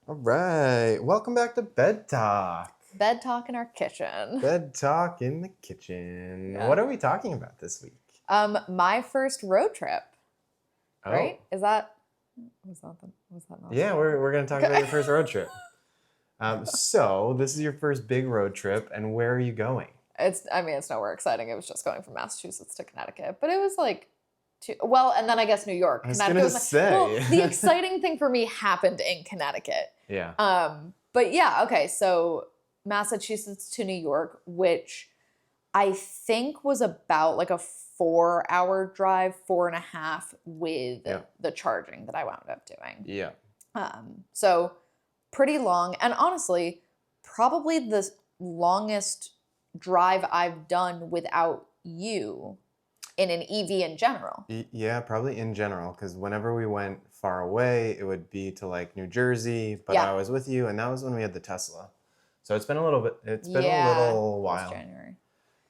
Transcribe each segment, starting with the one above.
All right. Welcome back to Bed Talk. Bed talk in our kitchen. Bed Talk in the kitchen. Yeah. What are we talking about this week? My first road trip. Oh. Right? Was that not? Yeah, we're going to talk about your first road trip. So this is your first big road trip, and where are you going? It's nowhere exciting. It was just going from Massachusetts to Connecticut, but it was like, and then I guess New York. I was going to say. Well, the exciting thing for me happened in Connecticut. Yeah. But yeah, okay, so Massachusetts to New York, which I think was about like a 4-hour drive, 4.5 with the charging that I wound up doing. Yeah. So pretty long, and honestly, probably the longest drive I've done without you in an EV in general. Yeah, probably in general, because whenever we went far away, it would be to like New Jersey, but I was with you, and that was when we had the Tesla. So it's been a little while. It was January.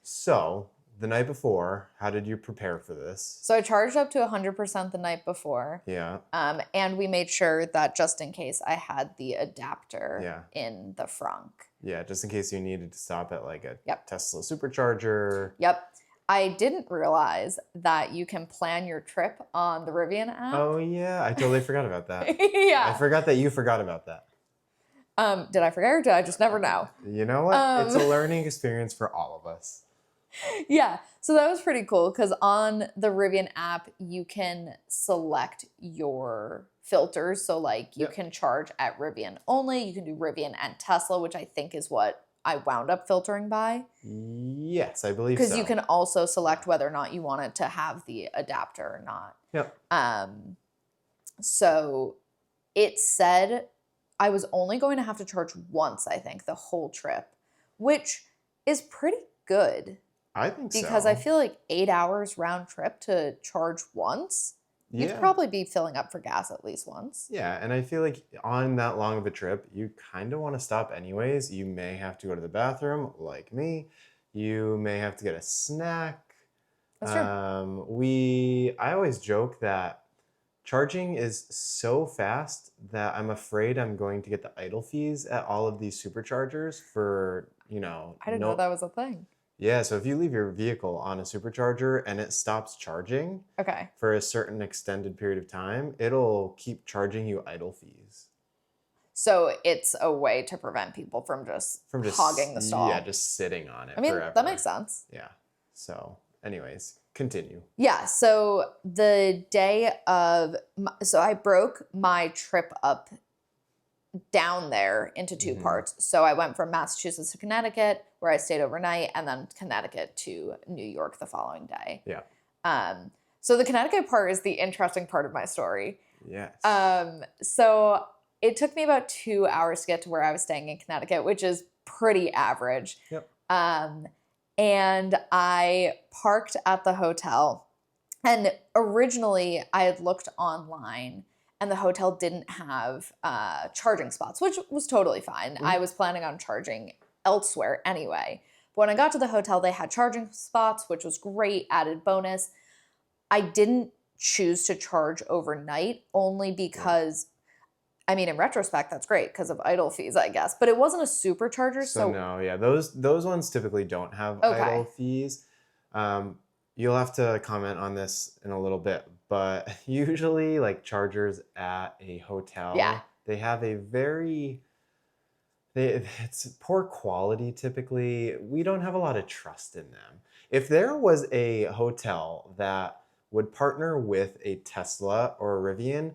So the night before, how did you prepare for this? So I charged up to 100% the night before. Yeah. And we made sure that just in case I had the adapter in the frunk. Yeah, just in case you needed to stop at like a Tesla supercharger. Yep. I didn't realize that you can plan your trip on the Rivian app. Oh yeah, I totally forgot about that. Yeah. I forgot that you forgot about that. Did I forget or did I just never know? You know what? It's a learning experience for all of us. Yeah, so that was pretty cool because on the Rivian app, you can select your filters. So like you can charge at Rivian only, you can do Rivian and Tesla, which I think is what I wound up filtering by. Yes, I believe so. Because you can also select whether or not you want it to have the adapter or not. Yep. So it said I was only going to have to charge once, I think, the whole trip, which is pretty good. I think so. Because I feel like 8 hours round trip to charge once, you'd probably be filling up for gas at least once. Yeah, and I feel like on that long of a trip, you kind of want to stop anyways. You may have to go to the bathroom, like me. You may have to get a snack. That's true. I always joke that charging is so fast that I'm afraid I'm going to get the idle fees at all of these superchargers for, I didn't know that was a thing. Yeah, so if you leave your vehicle on a supercharger and it stops charging for a certain extended period of time, it'll keep charging you idle fees. So it's a way to prevent people from just hogging the stall. Yeah, just sitting on it forever. That makes sense. Yeah. So anyways, continue. Yeah, so the day of, so I broke my trip up down there into two parts. So I went from Massachusetts to Connecticut, where I stayed overnight, and then Connecticut to New York the following day. Yeah. So the Connecticut part is the interesting part of my story. Yes. So it took me about 2 hours to get to where I was staying in Connecticut, which is pretty average. Yep. And I parked at the hotel. And originally I had looked online and the hotel didn't have charging spots, which was totally fine. I was planning on charging elsewhere anyway. But when I got to the hotel, they had charging spots, which was great, added bonus. I didn't choose to charge overnight only because, in retrospect, that's great because of idle fees, I guess. But it wasn't a supercharger, so no, yeah, those ones typically don't have idle fees. You'll have to comment on this in a little bit, but usually like chargers at a hotel, they have it's poor quality typically. We don't have a lot of trust in them. If there was a hotel that would partner with a Tesla or a Rivian,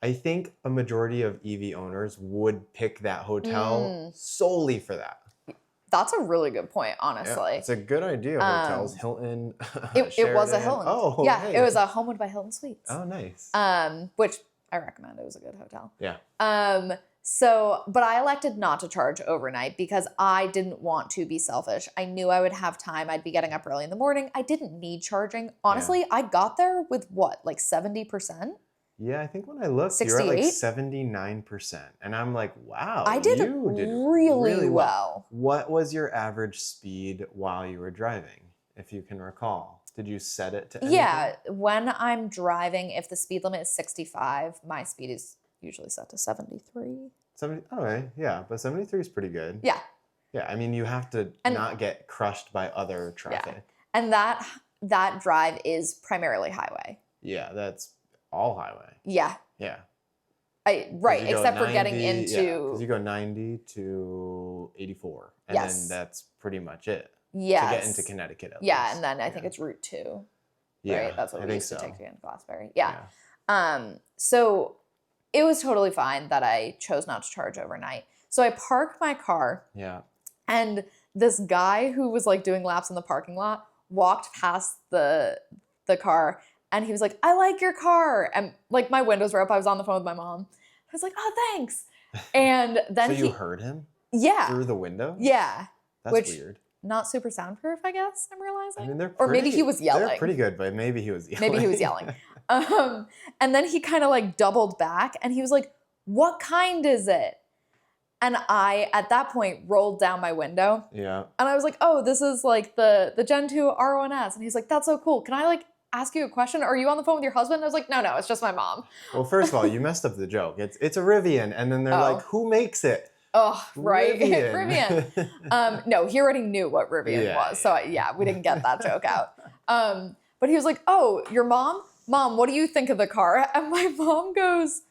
I think a majority of EV owners would pick that hotel solely for that. That's a really good point, honestly. Yeah, it's a good idea. Hotels, Hilton. It was a Hilton. Oh, yeah, it was a Homewood by Hilton Suites. Oh, nice. Which I recommend. It was a good hotel. Yeah. But I elected not to charge overnight because I didn't want to be selfish. I knew I would have time. I'd be getting up early in the morning. I didn't need charging. Honestly, I got there with what, like 70%? Yeah, I think when I looked, 68? you were at like 79%. And I'm like, wow, I did really well. What was your average speed while you were driving, if you can recall? Did you set it to anything? Yeah, when I'm driving, if the speed limit is 65, my speed is usually set to 73. 70. Okay, yeah, but 73 is pretty good. Yeah. Yeah, I mean, you have to not get crushed by other traffic. Yeah. And that drive is primarily highway. Yeah, that's all highway. Yeah. Yeah. Right, except for getting into... Yeah, because you go 90 to 84. And then that's pretty much it. Yes. To get into Connecticut at least. And then I think it's Route 2. Yeah, right? That's what we used to take to get into Glassbury. Yeah. yeah. So it was totally fine that I chose not to charge overnight. So I parked my car. Yeah. And this guy who was like doing laps in the parking lot walked past the car and he was like, I like your car. And like my windows were up. I was on the phone with my mom. I was like, oh, thanks. And then So you heard him? Yeah. Through the window? Yeah. That's weird. Not super soundproof, I guess, I'm realizing. I mean, they're or maybe he was yelling. They're pretty good, but maybe he was yelling. Maybe he was yelling. And then he kind of like doubled back and he was like, what kind is it? And I, at that point, rolled down my window. Yeah. And I was like, oh, this is like the Gen 2 R1S. And he's like, that's so cool. Can I like ask you a question? Are you on the phone with your husband? And I was like, no, it's just my mom. Well, first of all, you messed up the joke. It's a Rivian. And then they're like, who makes it? Oh, right. Rivian. Rivian. No, he already knew what Rivian was. So we didn't get that joke out. But he was like, oh, your mom? Mom, what do you think of the car? And my mom goes,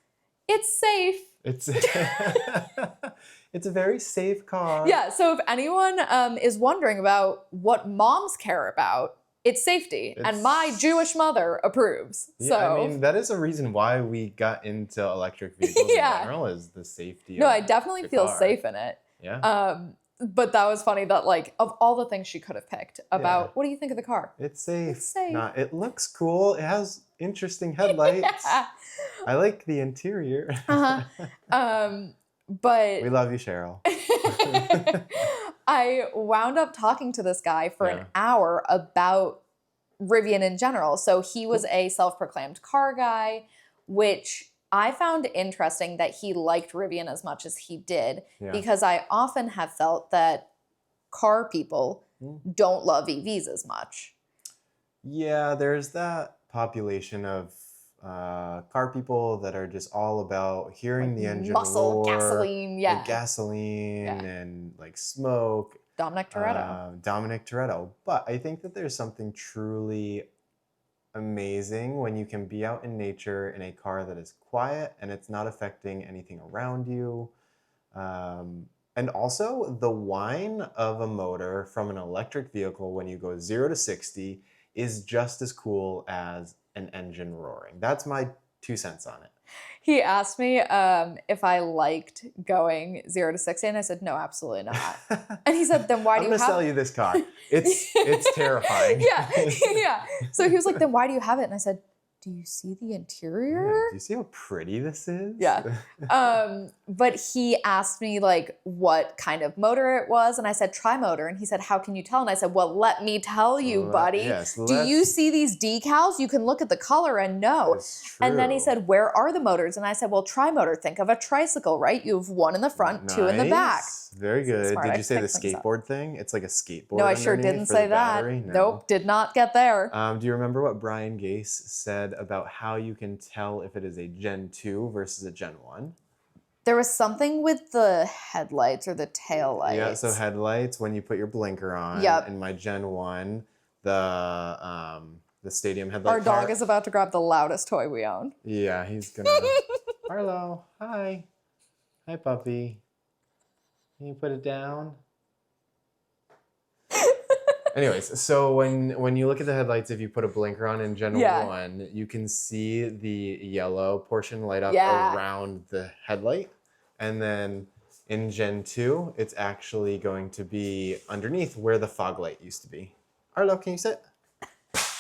it's safe. It's it's a very safe car. Yeah, so if anyone is wondering about what moms care about, it's safety. And my Jewish mother approves. Yeah, So I mean, that is a reason why we got into electric vehicles in general, is the safety. No, I definitely feel safe in it. Yeah. But that was funny that like of all the things she could have picked about, what do you think of the car? It's safe. It's safe. It looks cool. It has interesting headlights. I like the interior. But we love you, Cheryl. I wound up talking to this guy for an hour about Rivian in general. So he was a self-proclaimed car guy, which I found interesting that he liked Rivian as much as he did, because I often have felt that car people don't love EVs as much. Yeah, there's that population of car people that are just all about hearing the engine muscle, roar, gasoline, the gasoline and like smoke. Dominic Toretto. But I think that there's something truly amazing when you can be out in nature in a car that is quiet and it's not affecting anything around you. And also the whine of a motor from an electric vehicle when you go 0 to 60 is just as cool as an engine roaring. That's my 2 cents on it. He asked me if I liked going 0 to 60, and I said, no, absolutely not. And he said, then why do you have it? I'm going to sell you this car. It's terrifying. Yeah. So he was like, then why do you have it? And I said, do you see the interior? Yeah, do you see how pretty this is? Yeah. But he asked me like what kind of motor it was. And I said, tri-motor. And he said, how can you tell? And I said, well, let me tell you, buddy. Yes, do you see these decals? You can look at the color and know. And then he said, where are the motors? And I said, well, tri-motor. Think of a tricycle, right? You have one in the front, 2 in the back. Very good. Smart. Did you say the skateboard thing? It's like a skateboard. No, I sure didn't say that. No. Nope, did not get there. Do you remember what Brian Gase said about how you can tell if it is a Gen 2 versus a Gen 1? There was something with the headlights or the tail lights. Yeah, so headlights, when you put your blinker on. Yep. In my Gen 1, the stadium headlight. Our dog is about to grab the loudest toy we own. Yeah, he's gonna. Arlo, hi. Hi, puppy. Can you put it down? Anyways, so when you look at the headlights, if you put a blinker on in Gen 1, you can see the yellow portion light up around the headlight. And then in Gen 2, it's actually going to be underneath where the fog light used to be. Arlo, can you sit?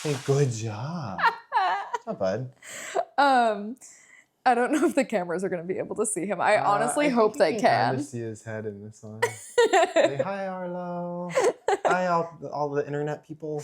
Hey, good job. Not bad. I don't know if the cameras are going to be able to see him. I honestly hope they can. Kind of see his head in this one. Say hi, Arlo. Hi, all the internet people.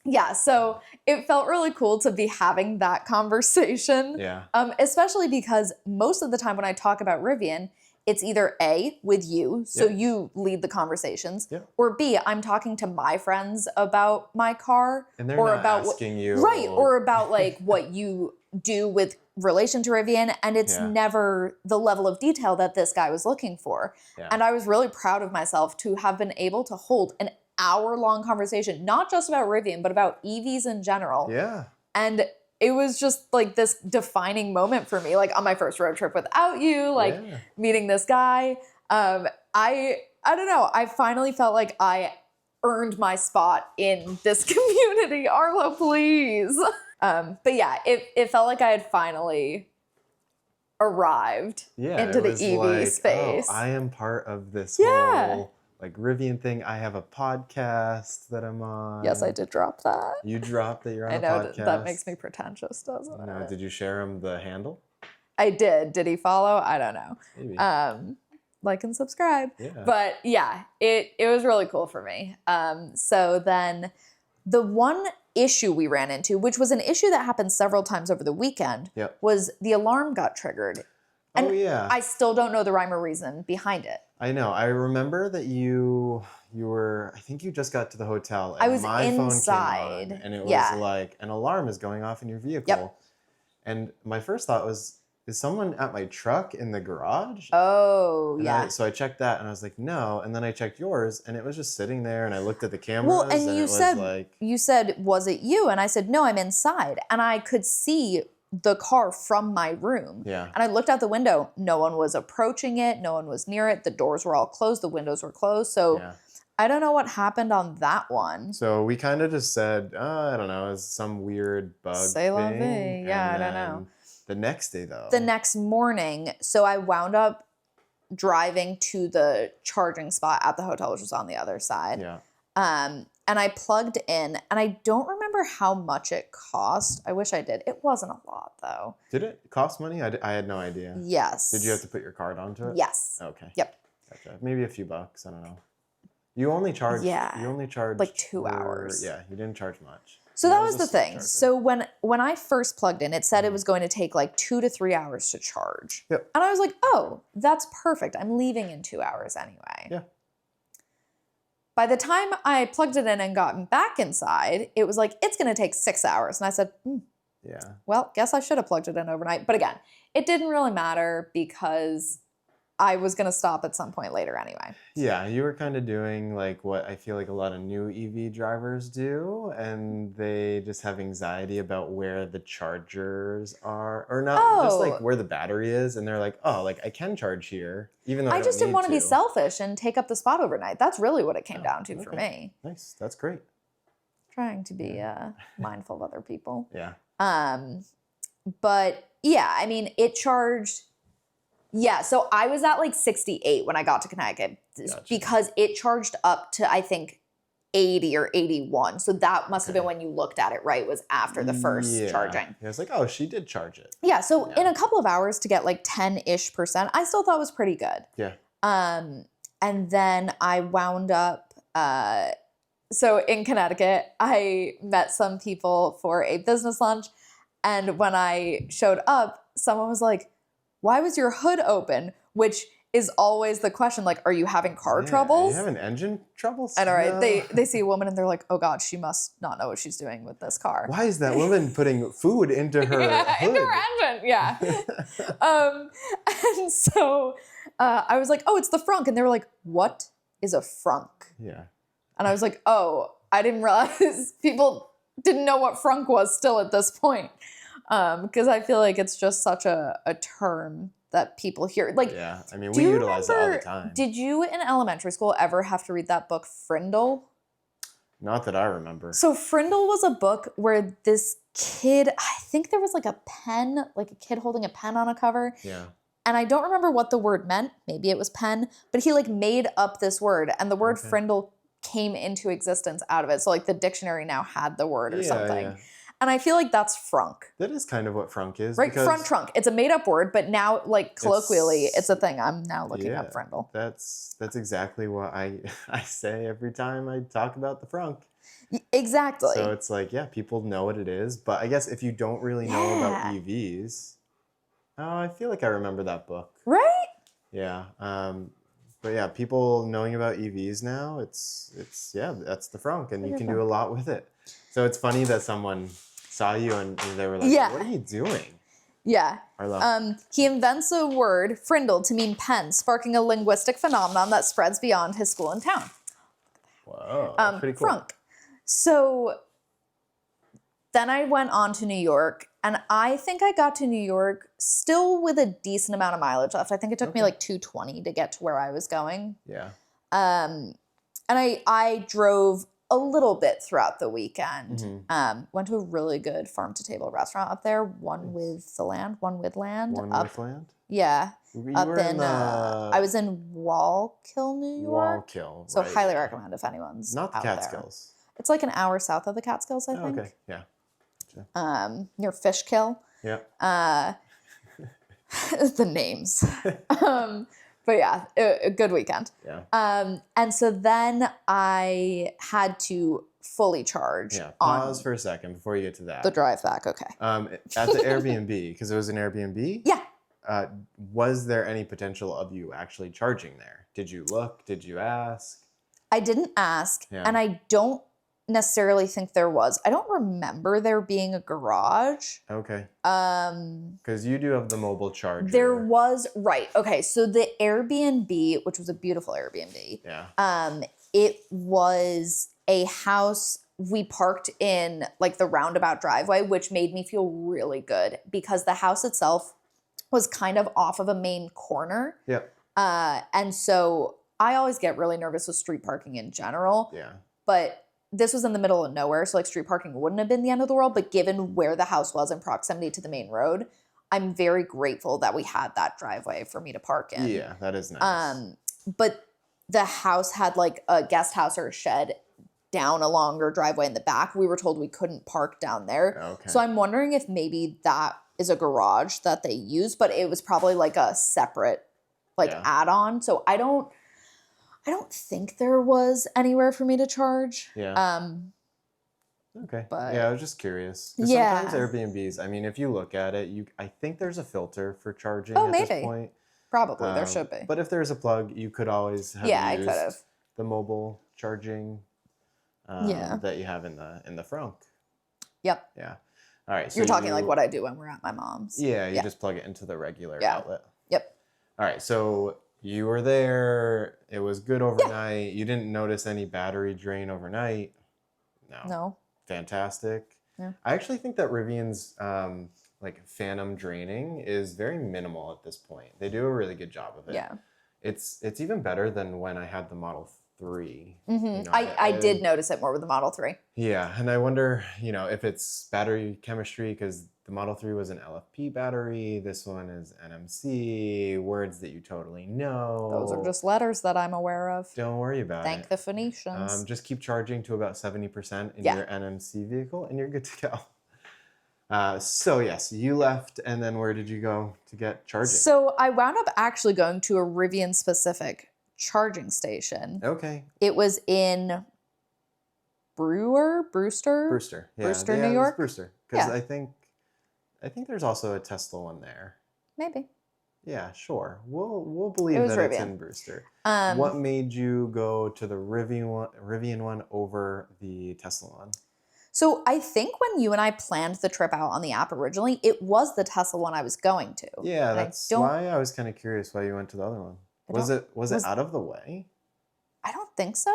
Yeah, so it felt really cool to be having that conversation. Yeah. Especially because most of the time when I talk about Rivian, it's either A, with you, so you lead the conversations, or B, I'm talking to my friends about my car. And they're or not about asking you. Right, or about like what you do with relation to Rivian, and it's Yeah. never the level of detail that this guy was looking for. Yeah. And I was really proud of myself to have been able to hold an hour-long conversation, not just about Rivian, but about EVs in general. Yeah. And it was just like this defining moment for me, like on my first road trip without you, like meeting this guy. I don't know. I finally felt like I earned my spot in this community. Arlo, please. But yeah, it felt like I had finally arrived into the EV space. Oh, I am part of this Yeah. whole like Rivian thing. I have a podcast that I'm on. Yes, I did drop that. You dropped that you're on I a know podcast. that makes me pretentious, doesn't No, it? did you share him the handle? I did. Did he follow? I don't know. Maybe. Like and subscribe. Yeah. But yeah, it was really cool for me. So then the one issue we ran into, which was an issue that happened several times over the weekend, was the alarm got triggered. And oh yeah. I still don't know the rhyme or reason behind it. I know. I remember that you were, I think you just got to the hotel and I was my inside. phone came on and it was like an alarm is going off in your vehicle. Yep. And my first thought was, is someone at my truck in the garage? Oh, And yeah. so I checked that and I was like, no. And then I checked yours and it was just sitting there and I looked at the cameras Well, and it you said, was it you? And I said, no, I'm inside. And I could see the car from my room. Yeah. And I looked out the window. No one was approaching it. No one was near it. The doors were all closed. The windows were closed. So I don't know what happened on that one. So we kind of just said, I don't know, it's some weird bug C'est la vie. thing. Yeah, And I don't know. The next day though. The next morning, so I wound up driving to the charging spot at the hotel, which was on the other side. Yeah. And I plugged in, and I don't remember how much it cost. I wish I did. It wasn't a lot, though. Did it cost money? I had no idea. Yes. Did you have to put your card onto it? Yes. Okay. Yep. Gotcha. Maybe a few bucks. I don't know. You only charged. Yeah. You only charged like 2 hours. Yeah, you didn't charge much. So that was the thing. Charger. So when I first plugged in, it said it was going to take like 2 to 3 hours to charge. Yep. And I was like, oh, that's perfect. I'm leaving in 2 hours anyway. Yeah. By the time I plugged it in and gotten back inside, it was like, it's going to take 6 hours. And I said, yeah. Well, guess I should have plugged it in overnight. But again, it didn't really matter because I was going to stop at some point later anyway. Yeah, you were kind of doing like what I feel like a lot of new EV drivers do, and they just have anxiety about where the chargers are, or not just like where the battery is, and they're like, oh, like I can charge here, even though I just didn't need want to be selfish and take up the spot overnight. That's really what it came down to for me. Nice, that's great. Trying to be mindful of other people. Yeah. But yeah, I mean, it charged. Yeah, so I was at like 68 when I got to Connecticut because it charged up to, I think, 80 or 81. So that must have been when you looked at it, right? It was after the first charging. Yeah, I was like, oh, she did charge it. Yeah, so in a couple of hours to get like 10-ish%, I still thought was pretty good. Yeah. And then I wound up, so in Connecticut, I met some people for a business lunch. And when I showed up, someone was like, why was your hood open? Which is always the question, like, are you having car troubles? Are you having engine troubles? I know, right? They see a woman and they're like, oh God, she must not know what she's doing with this car. Why is that woman putting food into her hood? Into her engine, yeah. And so I was like, oh, it's the frunk. And they were like, what is a frunk? Yeah. And I was like, oh, I didn't realize people didn't know what frunk was still at this point. Because I feel like it's just such a term that people hear. Like, yeah, I mean, we utilize it all the time. Did you in elementary school ever have to read that book, Frindle? Not that I remember. So Frindle was a book where this kid, I think there was like a pen, like a kid holding a pen on a cover. Yeah. And I don't remember what the word meant. Maybe it was pen, but he like made up this word, and the word Frindle came into existence out of it. So like the dictionary now had the word or something. Yeah. And I feel like that's frunk. That is kind of what frunk is. Right, front trunk. It's a made-up word, but now, like, colloquially, it's a thing. I'm now looking up frindle. That's exactly what I say every time I talk about the frunk. Exactly. So it's like, yeah, people know what it is. But I guess if you don't really know about EVs, I feel like I remember that book. Right? Yeah. But yeah, people knowing about EVs now, it's that's the frunk, and you can do a lot with it. So it's funny that someone saw you and they were like, Yeah. what are you doing? Yeah. Arlo. He invents a word, frindle, to mean pen, sparking a linguistic phenomenon that spreads beyond his school and town. Whoa, that's pretty cool. Frunk. So then I went on to New York, and I think I got to New York still with a decent amount of mileage left. I think it took me like 220 to get to where I was going. Yeah. And I drove a little bit throughout the weekend. Mm-hmm. Went to a really good farm to table restaurant up there. One with land. One with land? Yeah. You Up were in I was in Wallkill, New York. Wallkill. So right. highly recommend if anyone's Not the out there. Catskills. It's like an hour south of the Catskills, I think. Okay. Yeah. Near Fishkill. Yeah. The names. But yeah, a good weekend. Yeah. And so then I had to fully charge. Yeah. Pause for a second before you get to that. The drive back. Okay. At the Airbnb, because it was an Airbnb. Yeah. Was there any potential of you actually charging there? Did you look? Did you ask? I didn't ask, Yeah. and I don't necessarily think there was. I don't remember there being a garage. Okay. Because you do have the mobile charger. There was, right. Okay, so the Airbnb, which was a beautiful Airbnb. Yeah. It was a house we parked in like the roundabout driveway, which made me feel really good because the house itself was kind of off of a main corner. Yep. And so I always get really nervous with street parking in general. Yeah. But this was in the middle of nowhere, so like street parking wouldn't have been the end of the world. But given where the house was in proximity to the main road, I'm very grateful that we had that driveway for me to park in. Yeah, that is nice. But the house had like a guest house or a shed down a longer driveway in the back. We were told we couldn't park down there. Okay. So I'm wondering if maybe that is a garage that they use, but it was probably like a separate add-on. So I don't think there was anywhere for me to charge. Yeah. Okay. But, yeah, I was just curious. 'Cause sometimes Airbnbs, I mean, if you look at it, I think there's a filter for charging at this point. Probably. There should be. But if there's a plug, you could always have I used could have. the mobile charging that you have in the frunk. Yep. Yeah. All right. So you're talking like what I do when we're at my mom's. Yeah, you just plug it into the regular outlet. Yep. All right. So you were there. It was good overnight. Yeah. You didn't notice any battery drain overnight. No. Fantastic. Yeah. I actually think that Rivian's like phantom draining is very minimal at this point. They do a really good job of it. Yeah. It's even better than when I had the Model 3. Mm-hmm. You know, I did notice it more with the Model 3. Yeah, and I wonder, if it's battery chemistry, because the Model 3 was an LFP battery. This one is NMC, words that you totally know. Those are just letters that I'm aware of. Don't worry about it. Thank the Phoenicians. Just keep charging to about 70% in your NMC vehicle, and you're good to go. So yes, you left, and then where did you go to get charging? So I wound up actually going to a Rivian specific charging station. Okay. It was in Brewster, Yeah, New York. Brewster, because I think there's also a Tesla one there. Maybe. Yeah, sure. We'll believe that Rivian. it's in Brewster. What made you go to the Rivian one over the Tesla one? So I think when you and I planned the trip out on the app originally, it was the Tesla one I was going to. Yeah, that's why I was kind of curious why you went to the other one. Was it out of the way? I don't think so.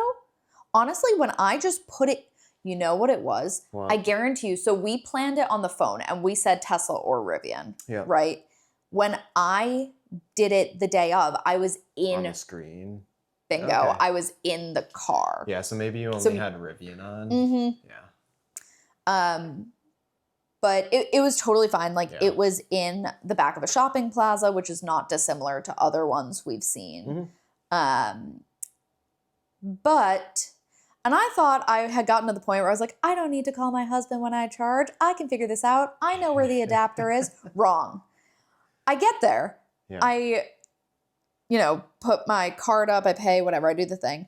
Honestly, when I just put it, you know what it was? What? I guarantee you. So we planned it on the phone and we said Tesla or Rivian. Yeah. Right? When I did it the day of, I was on the screen. Bingo. Okay. I was in the car. Yeah, so maybe you only had Rivian on. Mm-hmm. Yeah. But it was totally fine. Like it was in the back of a shopping plaza, which is not dissimilar to other ones we've seen. Mm-hmm. And I thought I had gotten to the point where I was like, I don't need to call my husband when I charge. I can figure this out. I know where the adapter is. Wrong. I get there. Yeah. I, put my card up, I pay, whatever, I do the thing.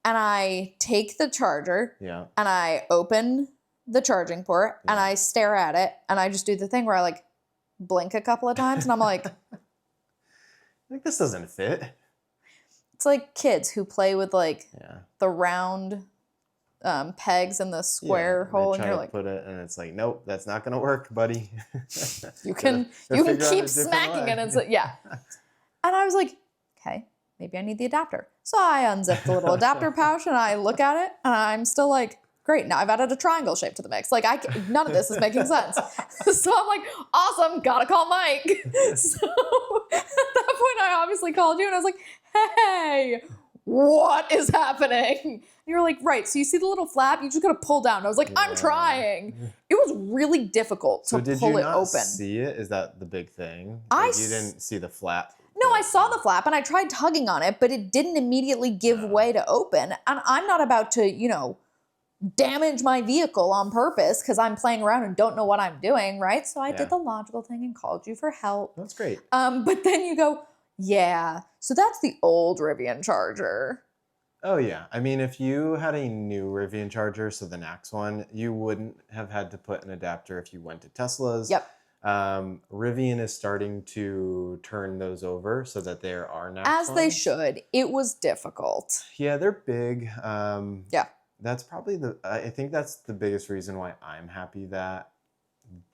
And I take the charger and I open the charging port and I stare at it and I just do the thing where I like blink a couple of times and I'm like, this doesn't fit. It's like kids who play with like the round pegs in the square Yeah, hole, they and try you're to like, put it, and it's like, nope, that's not gonna work, buddy. you Gotta- can gotta you can figure out a keep different smacking it, way. and yeah. And I was like, okay, maybe I need the adapter. So I unzip the little adapter pouch and I look at it, and I'm still like, great, now I've added a triangle shape to the mix. Like, none of this is making sense. So I'm like, awesome, gotta call Mike. So at that point, I obviously called you, and I was like, hey, what is happening? And you were like, right, so you see the little flap, you just gotta pull down. And I was like, I'm Yeah. trying. It was really difficult So to did pull you it not open. see it? Is that the big thing? I Like you didn't see the flap? No, I saw the flap and I tried tugging on it, but it didn't immediately give way to open. And I'm not about to, damage my vehicle on purpose because I'm playing around and don't know what I'm doing, right? So I Yeah. did the logical thing and called you for help. That's great. But then you go, yeah, so that's the old Rivian charger. Oh yeah. I mean, if you had a new Rivian charger, so the NACS one, you wouldn't have had to put an adapter if you went to Tesla's. Yep. Rivian is starting to turn those over so that there are NACS As they ones. should. It was difficult. Yeah, they're big. Yeah. That's probably I think that's the biggest reason why I'm happy that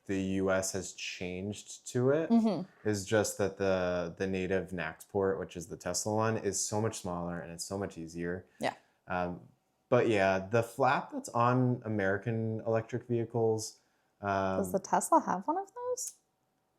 the US has changed to it, is just that the native NACS port, which is the Tesla one, is so much smaller and it's so much easier. Yeah. But yeah, the flap that's on American electric vehicles. Does the Tesla have one of those?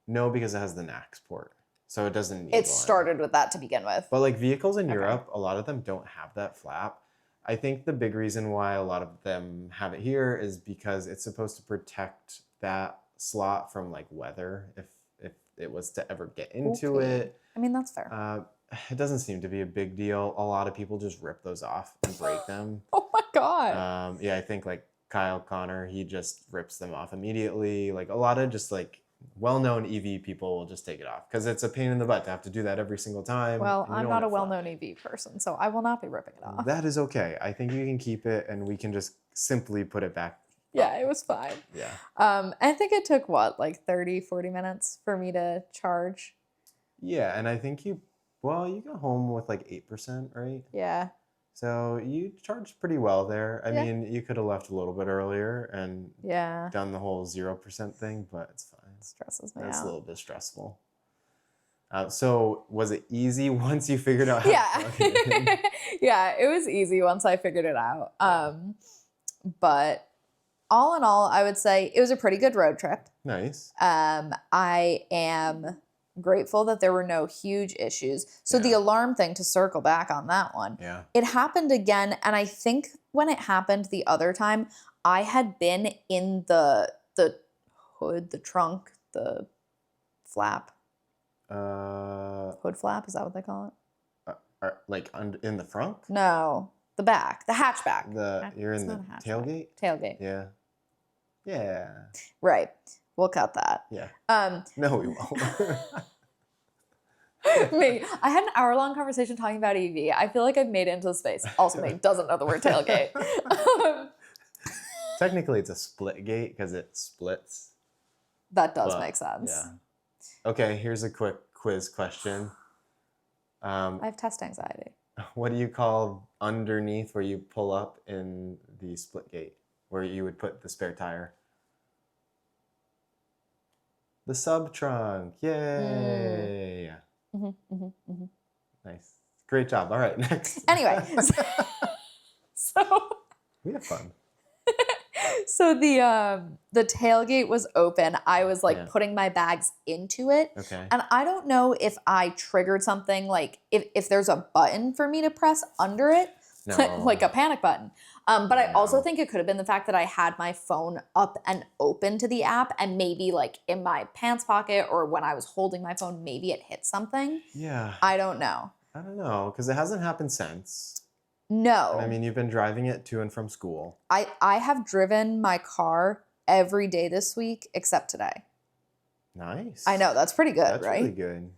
No, because it has the NACS port. So it doesn't need It one. started with that to begin with. But like vehicles in Europe, a lot of them don't have that flap. I think the big reason why a lot of them have it here is because it's supposed to protect that slot from like weather if it was to ever get into it. I mean, that's fair. It doesn't seem to be a big deal. A lot of people just rip those off and break them. Oh my God. Yeah, I think like Kyle Connor, he just rips them off immediately. Like a lot of just like well-known EV people will just take it off because it's a pain in the butt to have to do that every single time. Well, and you I'm don't not want a it flat. well-known EV person, so I will not be ripping it off. That is okay. I think you can keep it and we can just simply put it back. Yeah, it was fine. Yeah. I think it took what, like 30, 40 minutes for me to charge? Yeah, and I think you got home with like 8%, right? Yeah. So you charged pretty well there. I Yeah. mean, you could have left a little bit earlier and Yeah. done the whole 0% thing, but it's fine. It stresses me That's out. a little bit stressful. So was it easy once you figured out how to plug it in? Yeah, it was easy once I figured it out. But all in all, I would say it was a pretty good road trip. Nice. I am grateful that there were no huge issues. So the Yeah. alarm thing, to circle back on that one, Yeah. it happened again. And I think when it happened the other time, I had been in the hood, the trunk, the flap, hood flap. Is that what they call it? Like in the front? No, the back, the hatchback. You're It's in the not a hatchback. tailgate? Tailgate. Yeah. Yeah. Right. We'll cut that. Yeah. Um, No, we won't. Me, I had an hour-long conversation talking about EV. I feel like I've made it into the space. Also, me doesn't know the word tailgate. Technically, it's a split gate because it splits. That does But, make sense. Yeah. Okay, here's a quick quiz question. I have test anxiety. What do you call underneath where you pull up in the split gate, where you would put the spare tire? The sub trunk. Yay! Nice. Great job. All right, next. Anyway, so We have fun. so the tailgate was open. I was like Yeah. putting my bags into it. Okay. And I don't know if I triggered something, like if there's a button for me to press under it, No. like a panic button. But I also No. think it could have been the fact that I had my phone up and open to the app, and maybe like in my pants pocket or when I was holding my phone, maybe it hit something. Yeah. I don't know. I don't know, because it hasn't happened since. No. And I mean, you've been driving it to and from school. I have driven my car every day this week except today. Nice. I know, that's pretty good, That's right? really good.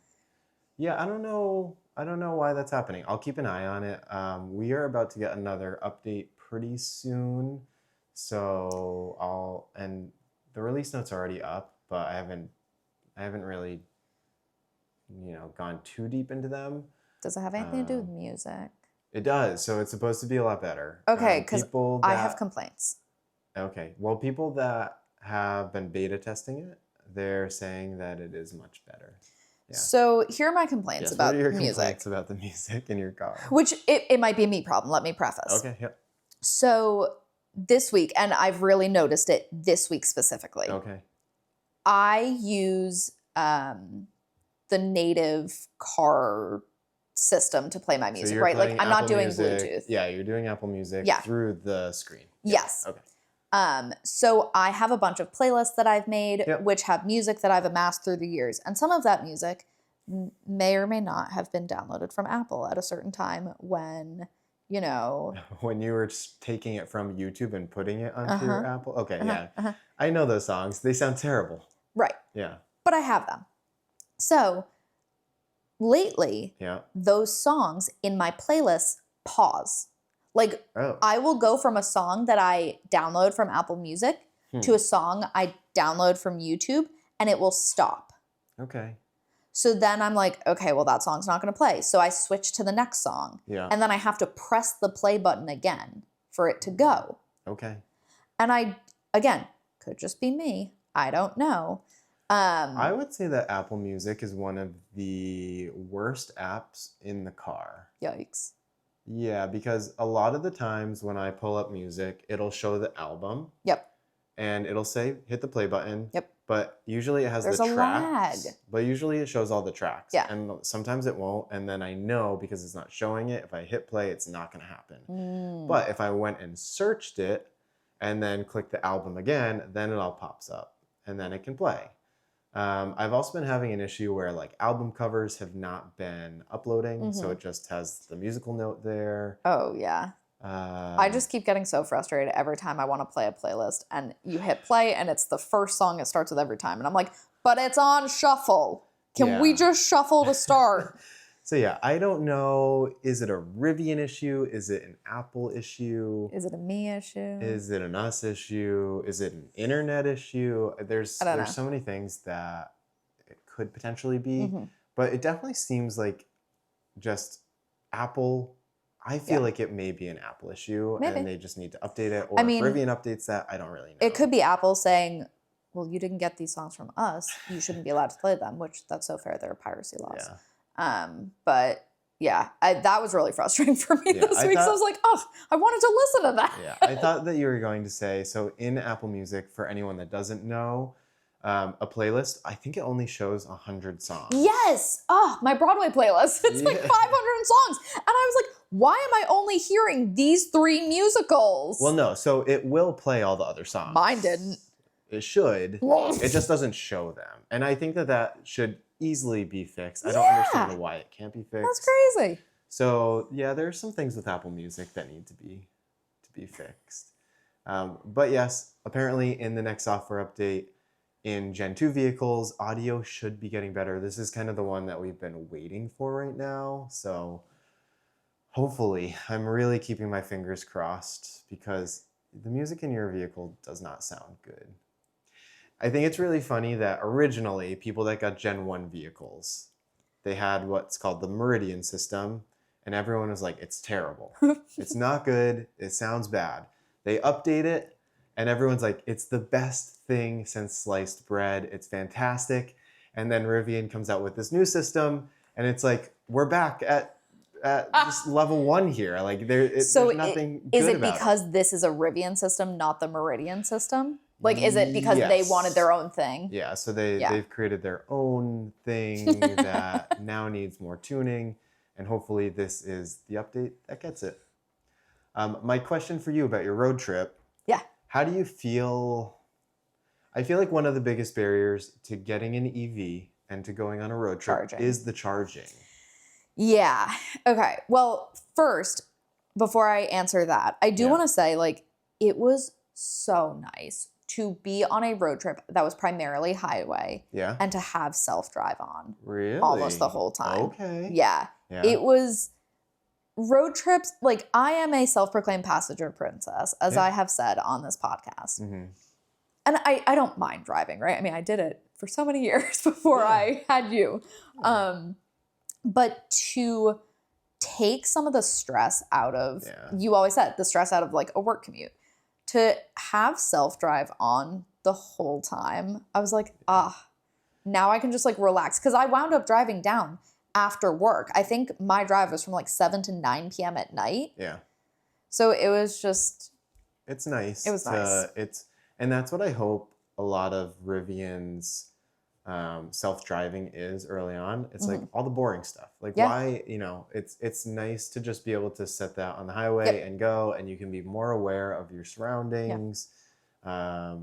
Yeah, I don't know why that's happening. I'll keep an eye on it. We are about to get another update pretty soon. So and the release notes are already up, but I haven't really, gone too deep into them. Does it have anything to do with music? It does. So it's supposed to be a lot better. Okay, because People I that have complaints. Okay. Well, people that have been beta testing it, they're saying that it is much better. Yeah. So here are my complaints Yes. about What are your music. complaints about the music in your car? Which it might be a me problem. Let me preface. Okay. Yep. So this week, and I've really noticed it this week specifically, Okay. I use the native car system to play my So music, you're right? Like playing I'm not Apple doing Music. Bluetooth. Yeah, you're doing Apple Music Yeah. through the screen. Yes. Okay. So I have a bunch of playlists that I've made, Yep. which have music that I've amassed through the years. And some of that music may or may not have been downloaded from Apple at a certain time when, you know. When you were taking it from YouTube and putting it onto your Apple. Okay. Yeah. Uh-huh. I know those songs. They sound terrible. Right. Yeah. But I have them. So lately, Yeah. those songs in my playlists pause. Like Oh. I will go from a song that I download from Apple Music to a song I download from YouTube, and it will stop. Okay. So then I'm like, okay, well, that song's not going to play. So I switch to the next song. Yeah. And then I have to press the play button again for it to go. Okay. And again, could just be me. I don't know. I would say that Apple Music is one of the worst apps in the car. Yikes. Yeah, because a lot of the times when I pull up music, it'll show the album. Yep. And it'll say, hit the play button. Yep. But usually it has There's the a tracks. lag. But usually it shows all the tracks. Yeah. And sometimes it won't. And then I know because it's not showing it, if I hit play, it's not going to happen. But if I went and searched it and then clicked the album again, then it all pops up. And then it can play. I've also been having an issue where like album covers have not been uploading. So it just has the musical note there. Oh, yeah. I just keep getting so frustrated every time I want to play a playlist and you hit play and it's the first song it starts with every time. And I'm like, but it's on shuffle. Can we just shuffle to start? So yeah, I don't know. Is it a Rivian issue? Is it an Apple issue? Is it a me issue? Is it an us issue? Is it an internet issue? There's so many things that it could potentially be, but it definitely seems like just Apple. I feel like it may be an Apple issue and they just need to update it. Or if Rivian updates that, I don't really know. It could be Apple saying, well, you didn't get these songs from us. You shouldn't be allowed to play them, which that's so fair. There are piracy laws. Yeah. But yeah, that was really frustrating for me this week. So I was like, oh, I wanted to listen to that. Yeah, I thought that you were going to say, so in Apple Music, for anyone that doesn't know, a playlist, I think it only shows 100 songs. Yes. Oh, my Broadway playlist. It's like 500 songs. And I was like, why am I only hearing these 3 musicals? Well, no. So it will play all the other songs. Mine didn't. It should. It just doesn't show them. And I think that should easily be fixed. I don't understand why it can't be fixed. That's crazy. So yeah, there's some things with Apple Music that need to be fixed. But yes, apparently in the next software update, in Gen 2 vehicles, audio should be getting better. This is kind of the one that we've been waiting for right now. So hopefully, I'm really keeping my fingers crossed because the music in your vehicle does not sound good. I think it's really funny that originally people that got Gen 1 vehicles, they had what's called the Meridian system, and everyone was like, it's terrible. It's not good. It sounds bad. They update it, and everyone's like, it's the best thing since sliced bread. It's fantastic. And then Rivian comes out with this new system, and it's like, we're back at just level 1 here. Like there's nothing good is it about because this is a Rivian system, not the Meridian system? Like, is it because they wanted their own thing? Yeah, so they've created their own thing that now needs more tuning, and hopefully this is the update that gets it. My question for you about your road trip. Yeah. How do you feel? I feel like one of the biggest barriers to getting an EV and to going on a road trip is the charging. Yeah. Okay. Well, first, before I answer that, I do want to say, like, it was so nice to be on a road trip that was primarily highway and to have self-drive on. Really? Almost the whole time. Okay. Yeah. It was road trips. Like, I am a self-proclaimed passenger princess, as I have said on this podcast. Mm-hmm. And I don't mind driving, right? I mean, I did it for so many years before I had you. But to take some of the stress out of, Yeah. you always said, the stress out of like a work commute. To have self-drive on the whole time, I was like, now I can just like relax. Because I wound up driving down after work. I think my drive was from like 7 to 9 p.m. at night. Yeah. So it was just... It's nice. It was nice. And that's what I hope a lot of Rivian's self-driving is early on. It's like all the boring stuff. Like why, it's nice to just be able to set that on the highway and go, and you can be more aware of your surroundings. I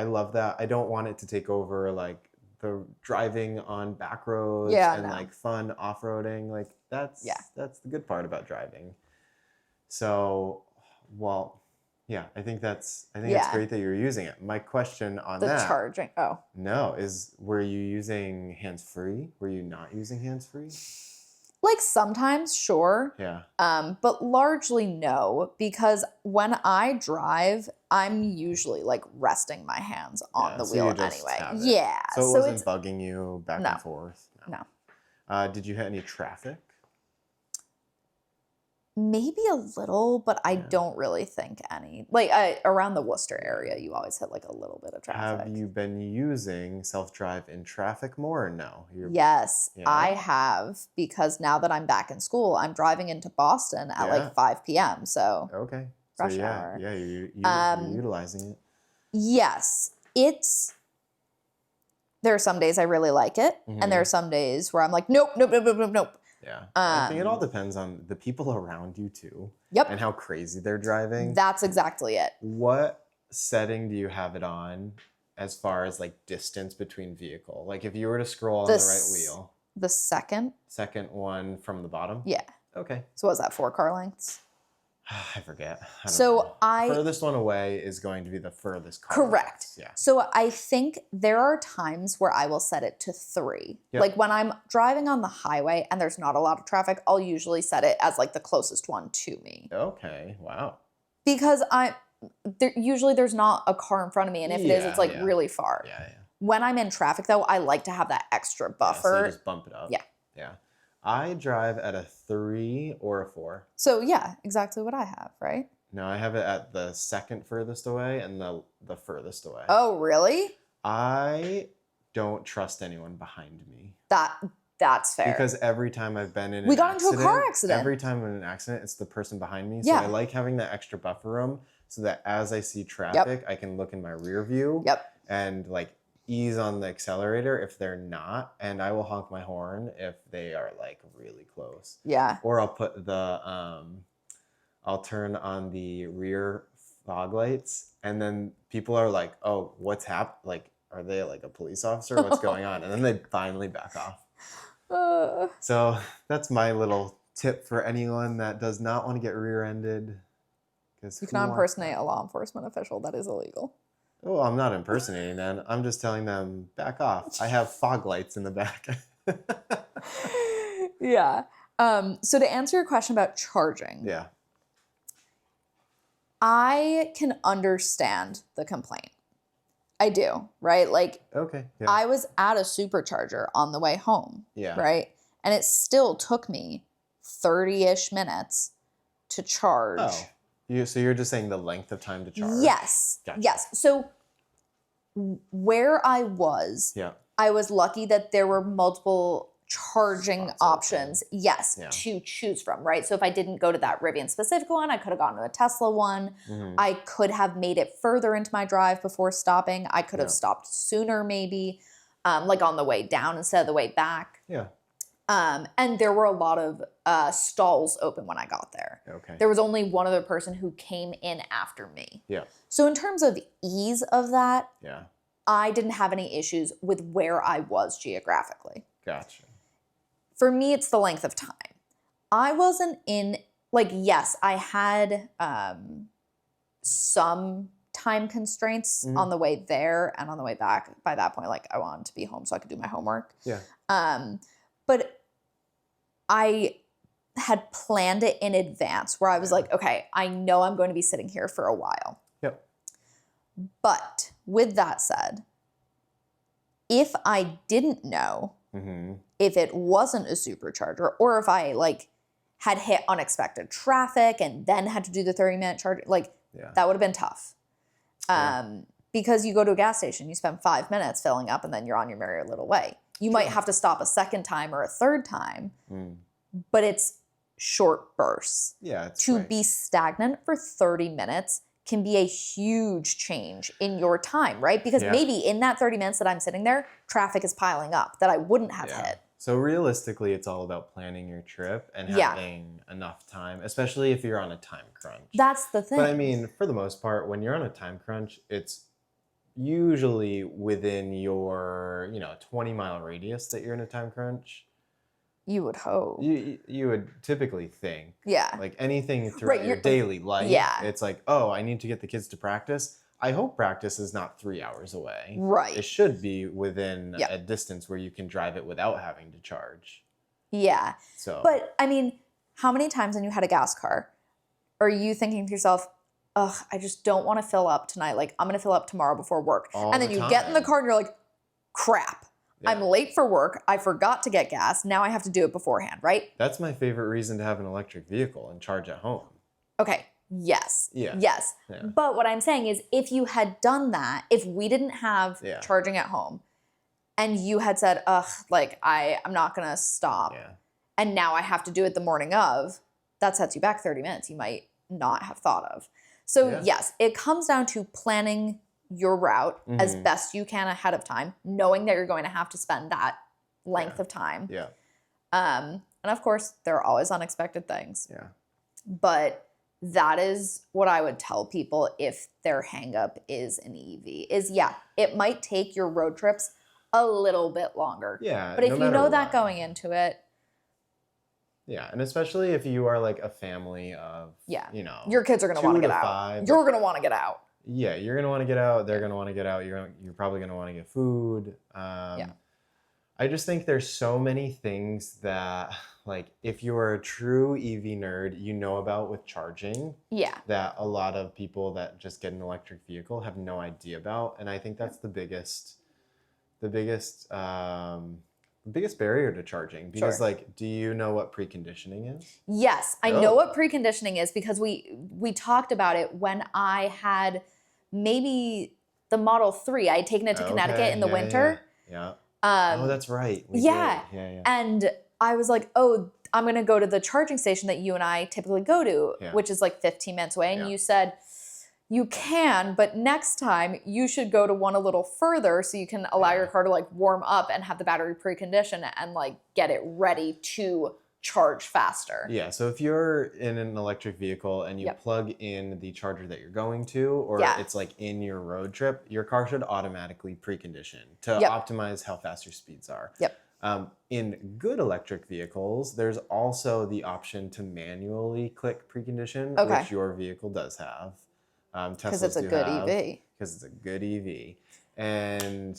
love that. I don't want it to take over like the driving on back roads and like fun off-roading. Like that's the good part about driving. So, I think it's great that you're using it. My question on the charging. Oh. No, were you using hands-free? Were you not using hands-free? Like sometimes, sure. Yeah. But largely no, because when I drive, I'm usually like resting my hands on the wheel anyway. Yeah. So it wasn't bugging you back and forth? No. Did you hit any traffic? Maybe a little, but I don't really think any. Like around the Worcester area, you always hit like a little bit of traffic. Have you been using self-drive in traffic more or no? Yes, I have, because now that I'm back in school, I'm driving into Boston at like 5 p.m. So okay, rush hour. Yeah, you're utilizing it. Yes, there are some days I really like it, and there are some days where I'm like, nope. Yeah, I think it all depends on the people around you too. Yep. And how crazy they're driving. That's exactly it. What setting do you have it on as far as like distance between vehicle? Like if you were to scroll on the right wheel. The second one from the bottom? Yeah. Okay. So what was that, 4 car lengths? I forget. I don't know. Furthest one away is going to be the furthest car. Correct. Yeah. So I think there are times where I will set it to 3. Yep. Like when I'm driving on the highway and there's not a lot of traffic, I'll usually set it as like the closest one to me. Okay. Wow. Because usually there's not a car in front of me, and if it is, it's like really far. Yeah. When I'm in traffic though, I like to have that extra buffer. So you just bump it up. Yeah. Yeah. I drive at a 3 or a 4. So yeah, exactly what I have, right? No, I have it at the second furthest away and the furthest away. Oh, really? I don't trust anyone behind me. That's fair. Because every time I've been in we got into a car accident. Every time in an accident, it's the person behind me. So I like having that extra buffer room so that as I see traffic, I can look in my rear view and like ease on the accelerator if they're not, and I will honk my horn if they are like really close. Yeah. Or I'll put I'll turn on the rear fog lights, and then people are like, "Oh, what's happened? Like, are they like a police officer? What's going on?" And then they finally back off. So that's my little tip for anyone that does not want to get rear-ended. You cannot impersonate a law enforcement official. That is illegal. Oh, I'm not impersonating them. I'm just telling them, back off. I have fog lights in the back. Yeah. So to answer your question about charging. Yeah. I can understand the complaint. I do, right? Like, okay. Yeah. I was at a supercharger on the way home. Yeah. Right? And it still took me 30-ish minutes to charge. Oh. So you're just saying the length of time to charge? Yes. Gotcha. Yes. So where I was, I was lucky that there were multiple charging options, to choose from, right? So if I didn't go to that Rivian specific one, I could have gone to a Tesla one. I could have made it further into my drive before stopping. I could have stopped sooner maybe, like on the way down instead of the way back. Yeah. And there were a lot of stalls open when I got there. Okay. There was only one other person who came in after me. Yeah. So in terms of ease of that, yeah, I didn't have any issues with where I was geographically. Gotcha. For me, it's the length of time. I wasn't in, like, yes, I had some time constraints on the way there and on the way back. By that point, like, I wanted to be home so I could do my homework. Yeah. But I had planned it in advance where I was like, okay, I know I'm going to be sitting here for a while. Yep. But with that said, if I didn't know if it wasn't a supercharger, or if I like had hit unexpected traffic and then had to do the 30-minute charge, like Yeah. that would have been tough. Yeah. Because you go to a gas station, you spend 5 minutes filling up and then you're on your merry little way. You might have to stop a second time or a third time, but it's short bursts. Yeah. It's To right. be stagnant for 30 minutes can be a huge change in your time, right? Because Yeah. maybe in that 30 minutes that I'm sitting there, traffic is piling up that I wouldn't have Yeah. hit. So realistically, it's all about planning your trip and Yeah. having enough time, especially if you're on a time crunch. That's the thing. But I mean, for the most part, when you're on a time crunch, it's usually within your 20-mile radius that you're in a time crunch. You would hope. You would typically think Yeah. like anything throughout your you're- daily life. yeah. It's like, oh, I need to get the kids to practice. I hope practice is not 3 hours away. Right. It should be within Yeah. a distance where you can drive it without having to charge. Yeah. So, But I mean, how many times when you had a gas car are you thinking to yourself, ugh, I just don't want to fill up tonight. Like, I'm going to fill up tomorrow before work. All And then the you get in the time. car and you're like, crap. Yeah. I'm late for work. I forgot to get gas. Now I have to do it beforehand, right? That's my favorite reason to have an electric vehicle and charge at home. Okay. Yes. Yeah. Yes. Yeah. But what I'm saying is, if you had done that, if we didn't have Yeah. charging at home and you had said, ugh, like, I'm not going to stop. Yeah. And now I have to do it the morning of, that sets you back 30 minutes you might not have thought of. So Yeah. yes, it comes down to planning your route as Mhm. best you can ahead of time, knowing that you're going to have to spend that length of time. Yeah. And of course, there are always unexpected things. Yeah. But that is what I would tell people if their hang up is an EV is, yeah, it might take your road trips a little bit longer. Yeah. But if no you matter know that what. going into it, Yeah, and especially if you are like a family of, yeah, you know, your kids are going to 2 want to to get out. 5. You're going to want to get out. Yeah, you're gonna want to get out. They're gonna want to get out. You're probably gonna want to get food. Yeah. I just think there's so many things that, like, if you are a true EV nerd, you know about with charging Yeah. that a lot of people that just get an electric vehicle have no idea about, and I think that's the biggest barrier to charging because, Sure. like, do you know what preconditioning is? Yes, I Oh. know what preconditioning is because we talked about it when I had maybe the Model 3. I had taken it to Connecticut Okay, in the yeah, winter. Yeah. Um, Oh, that's right. We yeah. did. Yeah. And I was like, oh, I'm going to go to the charging station that you and I typically go to, Yeah. which is like 15 minutes away. And Yeah. you said, you can, but next time you should go to one a little further so you can allow Yeah. your car to like warm up and have the battery preconditioned and like get it ready to charge faster. Yeah, so if you're in an electric vehicle and you Yep. plug in the charger that you're going to, or Yeah. it's like in your road trip, your car should automatically precondition to Yep. optimize how fast your speeds are. Yep. In good electric vehicles, there's also the option to manually click precondition, Okay. which your vehicle does have. Because Teslas it's a do good have, EV. because it's a good EV, and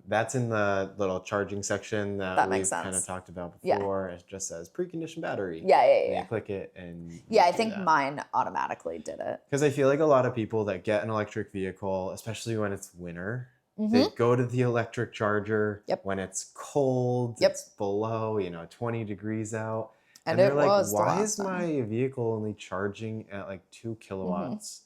that's in the little charging section that That we've makes kind of sense. talked about Yeah. before. It just says preconditioned battery. Yeah, yeah, And yeah. you click it and Yeah, I think mine automatically did it. because I feel like a lot of people that get an electric vehicle, especially when it's winter, Mhm. they go to the electric charger Yep. when it's cold, Yep. it's below 20 degrees out. And they're it like, was the why last is time." my vehicle only charging at like 2 kilowatts?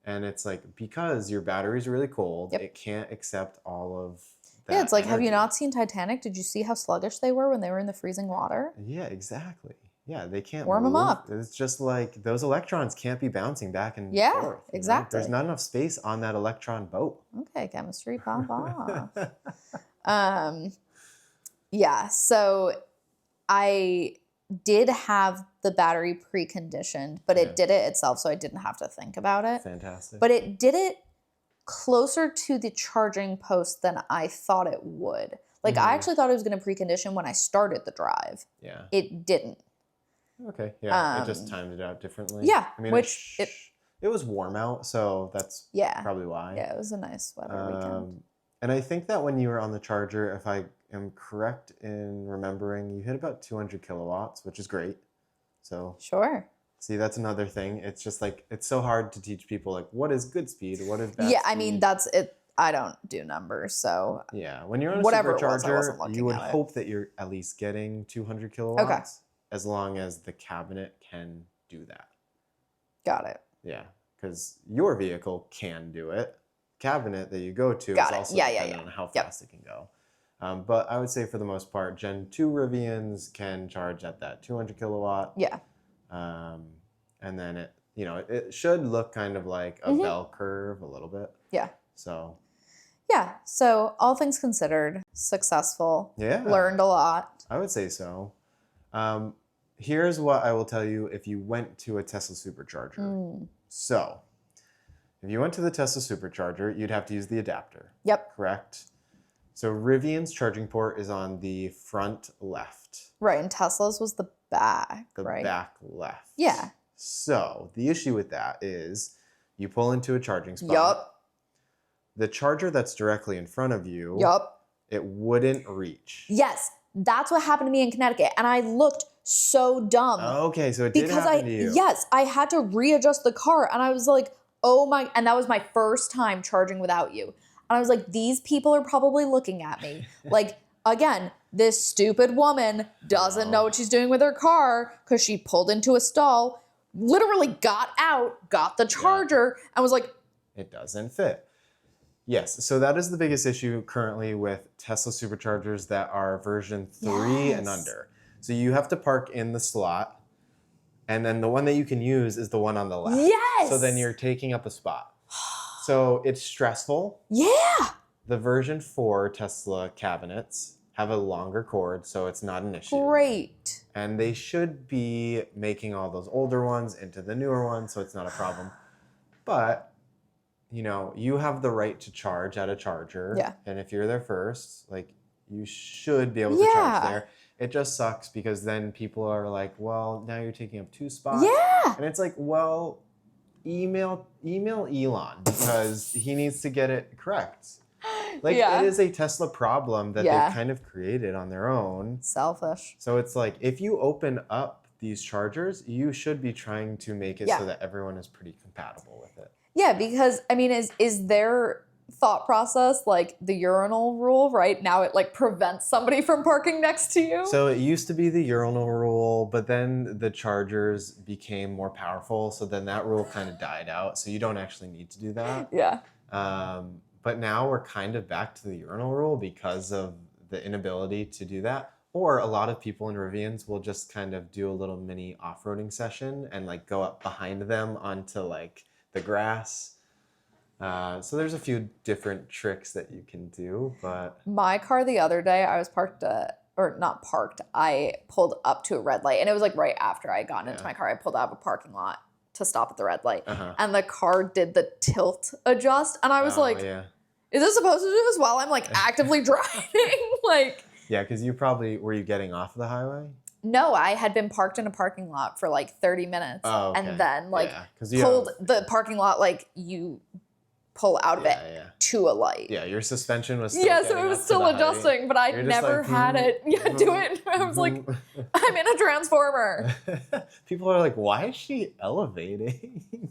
And it's like, because your battery's really cold, Yep. it can't accept all of that. Yeah, it's like, have you energy. not seen Titanic? Did you see how sluggish they were when they were in the freezing water? Yeah, exactly. Yeah, they can't Warm 'em move. up. It's just like those electrons can't be bouncing back and Yeah, forth. exactly. There's not enough space on that electron boat. Okay, chemistry, bah, bah. Yeah, so I did have the battery preconditioned, but Yeah. it did it itself, so I didn't have to think about it. Fantastic. But it did it closer to the charging post than I thought it would. Like, I Mhm. actually thought it was going to precondition when I started the drive. yeah. It didn't. Okay. Yeah. It just Um, timed it out differently. yeah, I mean, which it was warm out, so that's Yeah. probably why. Yeah, it was a nice weather weekend. And I think that when you were on the charger, if I am correct in remembering, you hit about 200 kilowatts, which is great. So Sure. see, that's another thing. It's just like, it's so hard to teach people like what is good speed, what is bad Yeah, speed. I mean, that's it. I don't do numbers, so Yeah, when you're on a Whatever it was, I supercharger, wasn't looking you would at it. hope that you're at least getting 200 kilowatts. as long as the cabinet can do that. Got it. Yeah, because your vehicle can do it. Cabinet that you go to Got is it. also Yeah, dependent on how fast it can go. But I would say for the most part, Gen 2 Rivians can charge at that 200 kilowatt. Yeah. And then it should look kind of like a bell curve a little bit. Yeah. So. Yeah. So all things considered, successful. Yeah. Learned a lot. I would say so. Here's what I will tell you if you went to a Tesla supercharger. So, if you went to the Tesla supercharger, you'd have to use the adapter. Yep. Correct? So, Rivian's charging port is on the front left. Right. And Tesla's was the back, The right? back left. Yeah. So, the issue with that is you pull into a charging spot. Yup. The charger that's directly in front of you, Yup. it wouldn't reach. Yes. That's what happened to me in Connecticut. And I looked so dumb. Okay, so it did happen to you. Yes, I had to readjust the car. And I was like, oh my, and that was my first time charging without you. And I was like, these people are probably looking at me. Like, again, this stupid woman doesn't know what she's doing with her car because she pulled into a stall, literally got out, got the charger, and was like, it doesn't fit. Yes, so that is the biggest issue currently with Tesla superchargers that are version 3 and under. So you have to park in the slot, and then the one that you can use is the one on the left. Yes! So then you're taking up a spot. So it's stressful. Yeah! The version 4 Tesla cabinets have a longer cord, so it's not an issue. Great. And they should be making all those older ones into the newer ones, so it's not a problem. But you have the right to charge at a charger. Yeah. And if you're there first, like, you should be able to charge there. It just sucks because then people are like, well, now you're taking up 2 spots. Yeah. And it's like, well, email Elon because he needs to get it correct. Like, it is a Tesla problem that they've kind of created on their own. Selfish. So it's like, if you open up these chargers, you should be trying to make it so that everyone is pretty compatible with it. Yeah, because, I mean, is their thought process like the urinal rule, right? Now it like prevents somebody from parking next to you? So it used to be the urinal rule, but then the chargers became more powerful. So then that rule kind of died out. So you don't actually need to do that. Yeah. But now we're kind of back to the urinal rule because of the inability to do that. Or a lot of people in Rivians will just kind of do a little mini off-roading session and like go up behind them onto like the grass. So there's a few different tricks that you can do, but... My car the other day, I was I pulled up to a red light, and it was like right after I had gotten into my car. I pulled out of a parking lot to stop at the red light, and the car did the tilt adjust, and I was like, is this supposed to do this while I'm like actively driving? Like... Yeah, because were you getting off the highway? No, I had been parked in a parking lot for like 30 minutes, and then like pulled the parking lot, like you pull out of it to a light. Yeah, your suspension was still so it was still adjusting, but I'd never had it. Do it. I was like, I'm in a transformer. People are like, why is she elevating?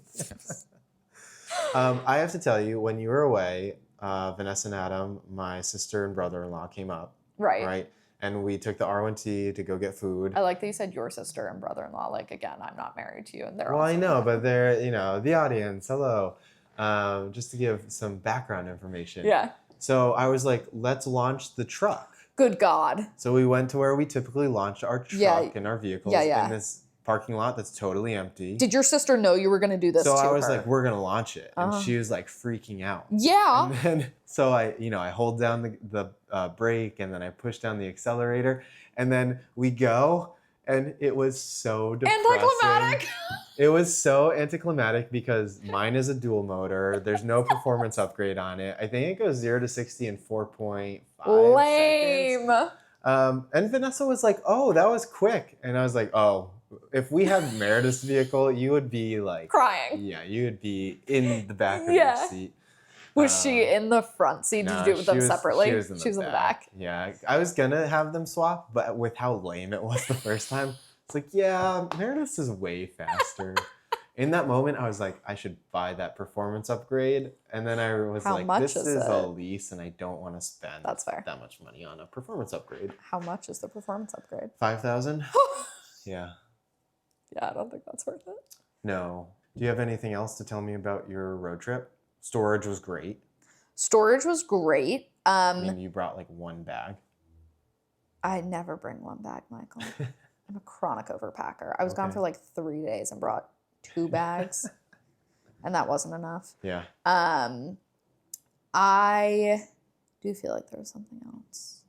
I have to tell you, when you were away, Vanessa and Adam, my sister and brother-in-law, came up. Right. And we took the R1T to go get food. I like that you said your sister and brother-in-law. Like, again, I'm not married to you, and they're well, I know, but they're, the audience. Hello. Just to give some background information. Yeah. So I was like, let's launch the truck. Good God. So we went to where we typically launch our truck and our vehicles in this parking lot that's totally empty. Did your sister know you were going to do this? So I was like, we're going to launch it. And she was like freaking out. Yeah. And then, so I hold down the brake, and then I push down the accelerator, and then we go, and it was so depressing. Anticlimactic. It was so anticlimactic because mine is a dual motor. There's no performance upgrade on it. I think it goes 0 to 60 in 4.5 Lame. seconds. And Vanessa was like, oh, that was quick. And I was like, oh, if we had Meredith's vehicle, you would be like... crying. Yeah, you would be in the back of your seat. Was she in the front seat? Did you do it with them separately? She was in the back. Yeah, I was going to have them swap, but with how lame it was the first time, it's like, yeah, Meredith's is way faster. In that moment, I was like, I should buy that performance upgrade. And then I was like, this is a lease, and I don't want to spend that much money on a performance upgrade. How much is the performance upgrade? $5,000. Yeah. Yeah, I don't think that's worth it. No. Do you have anything else to tell me about your road trip? Storage was great. Storage was great. I mean, you brought like one bag. I never bring one bag, Michael. I'm a chronic overpacker. I was gone Okay. for like 3 days and brought 2 bags, and that wasn't enough. Yeah. I do feel like there was something else.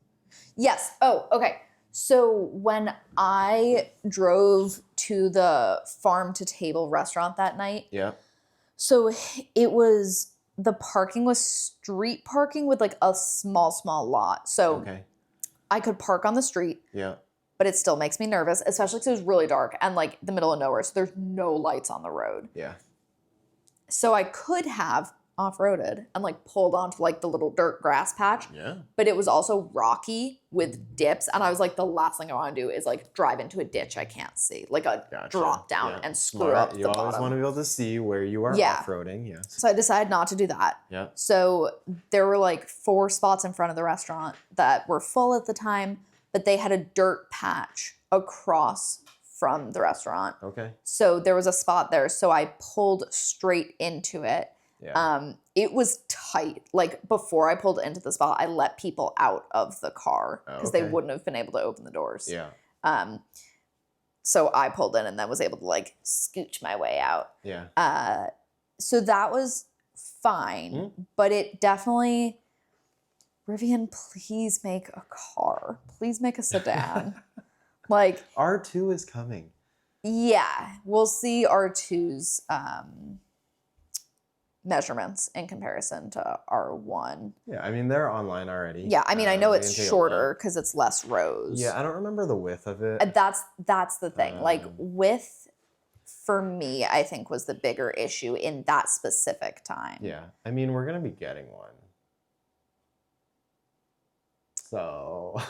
Yes. Oh, okay. So when I drove to the farm to table restaurant that night, Yeah. so the parking was street parking with like a small lot. So Okay. I could park on the street, Yeah. but it still makes me nervous, especially because it was really dark and like the middle of nowhere. So there's no lights on the road. Yeah. So I could have off-roaded and like pulled onto like the little dirt grass patch, Yeah. but it was also rocky with dips. And I was like, the last thing I want to do is like drive into a ditch I can't see, like a drop down and screw up You the always bottom. want to be able to see where you are Yeah. off-roading. Yes. So I decided not to do that. Yeah. So there were like 4 spots in front of the restaurant that were full at the time, but they had a dirt patch across from the restaurant. Okay. So there was a spot there. So I pulled straight into it. Yeah. It was tight. Like before I pulled into the spot, I let people out of the car because they Okay. wouldn't have been able to open the doors. Yeah. So I pulled in and then was able to like scooch my way out. Yeah. So that was fine, but it definitely, Rivian, please make a car. Please make a sedan. Like R2 is coming. Yeah, we'll see R2's measurements in comparison to R1. Yeah, I mean, they're online already. Yeah, I mean, I know we it's can take a shorter look. because it's less rows. Yeah, I don't remember the width of it. And that's the thing. Like width, for me, I think was the bigger issue in that specific time. Yeah, I mean, we're going to be getting one. So...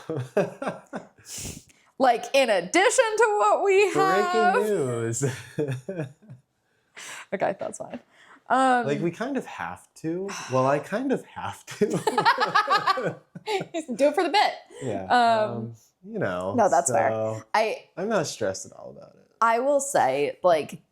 Like, in addition to what we have. Breaking news. Okay, that's fine. Like, we kind of have to. Well, I kind of have to. Do it for the bit. Yeah. You know. No, that's so fair. I'm not stressed at all about it. I will say, like,